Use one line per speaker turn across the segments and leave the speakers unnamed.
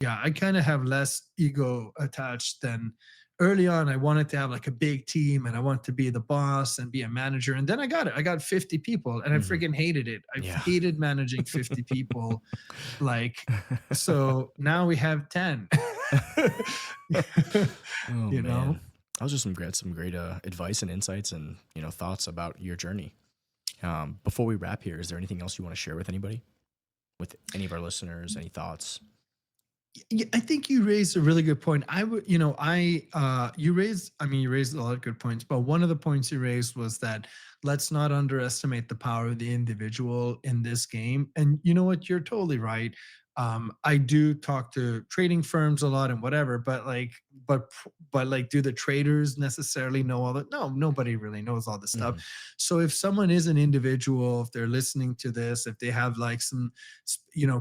Yeah, I kind of have less ego attached than early on. I wanted to have like a big team and I wanted to be the boss and be a manager. And then I got it. I got 50 people and I
Mhm.
freaking hated it. I
Yeah.
hated managing 50 people. Like, so now we have 10.
Oh,
you know?
man. Those are some great, advice and insights and, thoughts about your journey. Before we wrap here, is there anything else you wanna share with anybody? With any of our listeners, any thoughts?
Yeah, I think you raised a really good point. I would, you raised, I mean, you raised a lot of good points, but one of the points you raised was that let's not underestimate the power of the individual in this game. And you know what? You're totally right. I do talk to trading firms a lot and whatever, but like, do the traders necessarily know all that? No, nobody really knows all this stuff.
Mhm.
So if someone is an individual, if they're listening to this, if they have like some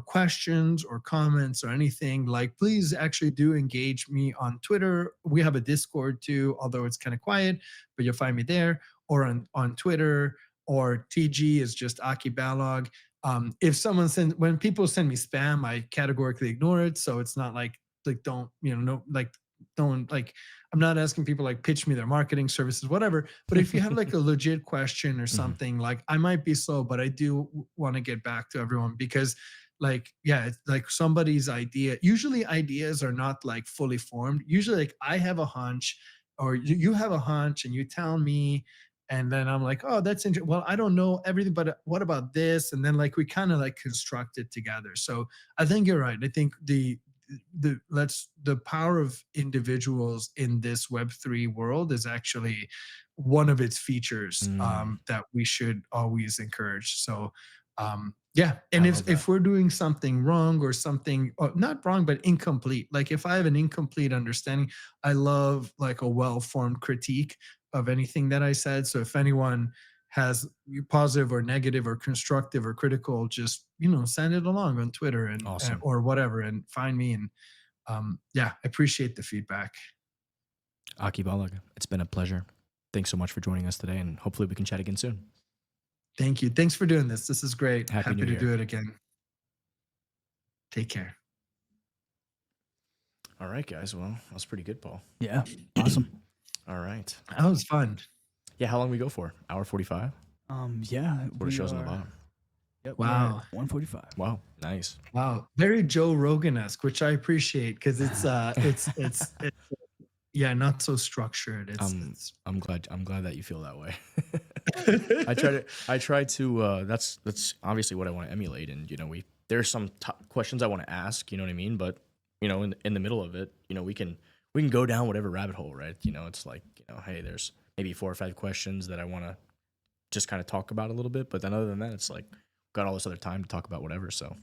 questions or comments or anything, like please actually do engage me on Twitter. We have a Discord too, although it's kind of quiet, but you'll find me there, or on Twitter, or TG is just Aki Balog. If someone sends, when people send me spam, I categorically ignore it, so it's not like don't, no, like don't, like, I'm not asking people like pitch me their marketing services, whatever. But if you have like a legit question or
Mhm.
something, like I might be slow, but I do want to get back to everyone, because like, yeah, it's like somebody's idea. Usually ideas are not like fully formed. Usually like I have a hunch, or you have a hunch and you tell me, and then I'm like, oh, that's interesting. Well, I don't know everything, but what about this? And then like we kind of like construct it together. So I think you're right. I think the power of individuals in this Web3 world is actually one of its features,
Mm,
that we should always encourage. So yeah,
I
and
love that.
if we're doing something wrong, or something, or not wrong but incomplete, like if I have an incomplete understanding, I love like a well-formed critique of anything that I said. So if anyone has positive or negative or constructive or critical, just send it along on Twitter and
Awesome.
or whatever, and find me. And yeah, I appreciate the feedback.
Aki Balogh, it's been a pleasure. Thanks so much for joining us today, and hopefully we can chat again soon.
Thank you. Thanks for doing this. This is great.
Happy New
Happy to
Year.
do it again. Take care.
All right, guys. Well, that was pretty good, Paul.
Yeah. Awesome.
All right.
That was fun.
Yeah, how long we go for? Hour 45?
Yeah,
That's what it
we
shows on the
are.
bottom.
Yep, we're at
Wow.
145.
Wow, nice.
Wow. Very Joe Rogan-esque, which I appreciate, because yeah, not so structured.
I'm glad that you feel that way. I try to that's obviously what I want to emulate, and there's some questions I want to ask, you know what I mean? But in the middle of it, we can go down whatever rabbit hole, right? It's like, hey, there's maybe 4 or 5 questions that I want to just kind of talk about a little bit, but then other than that, it's like got all this other time to talk about whatever, so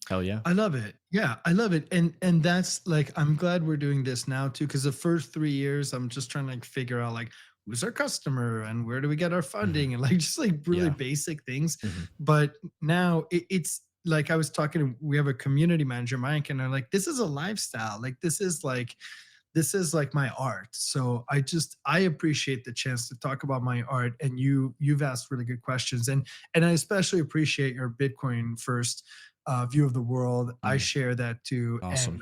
hell yeah.
I love it. Yeah, I love it. And that's like, I'm glad we're doing this now too, because the first 3 years I'm just trying to like figure out like who's our customer and where do we get our
Mhm.
funding, and like just like really
Yeah.
basic things.
Mhm.
But now it's like, I was talking, we have a community manager, Mike, and I'm like, this is a lifestyle. Like this is like my art. So I appreciate the chance to talk about my art, and you've asked really good questions, and I especially appreciate your Bitcoin first view of the world. I
Mm.
share that too, and
Awesome.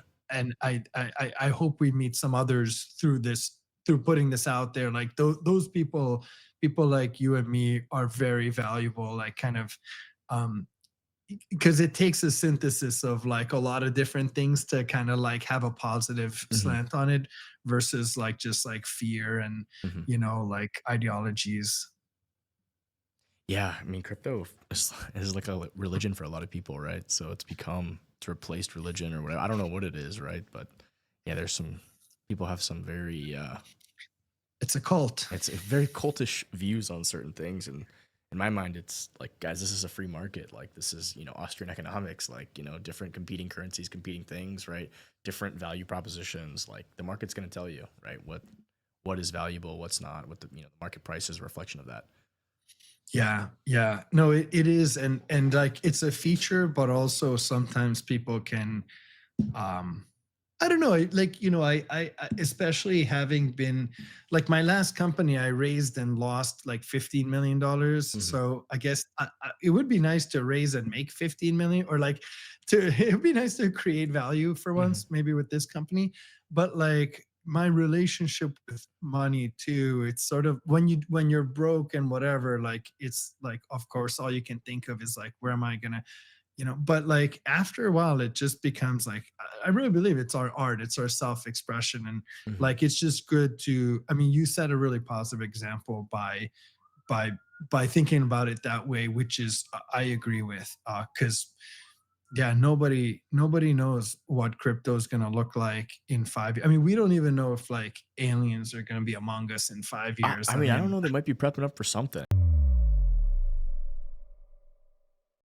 I hope we meet some others through this, through putting this out there. Like those people like you and me are very valuable. Like kind of, um, because it takes a synthesis of like a lot of different things to kind of like have a positive
Mhm.
slant on it, versus like just like fear and
Mhm.
like ideologies.
Yeah, I mean, crypto is like a religion for a lot of people, right? So it's replaced religion or whatever. I don't know what it is, right? But yeah, there's some people have some very
It's a cult.
it's a very cultish views on certain things, and in my mind, it's like, guys, this is a free market. Like, this is Austrian economics, like different competing currencies, competing things, right? Different value propositions. Like, the market's going to tell you, right, what is valuable, what's not, what the market price is a reflection of that.
Yeah, yeah. No, it is, and like it's a feature, but also sometimes people can, um I don't know. Like, I especially having been like my last company, I raised and lost like $15 million.
Mhm.
So I guess it would be nice to raise and make 15 million, or like to, it would be nice to create value for
Mhm.
once, maybe with this company. But like my relationship with money too, it's sort of when you're broke and whatever, like it's like, of course, all you can think of is like, where am I gonna, but like after a while it just becomes like, I really believe it's our art, it's our self-expression. And
Mhm.
like it's just good to, I mean, you set a really positive example by by thinking about it that way, which is, I agree with, because yeah, nobody knows what crypto is going to look like in 5 years. I mean, we don't even know if like aliens are going to be among us in 5 years.
I
I
mean, I don't
mean,
know. They might be prepping up for something.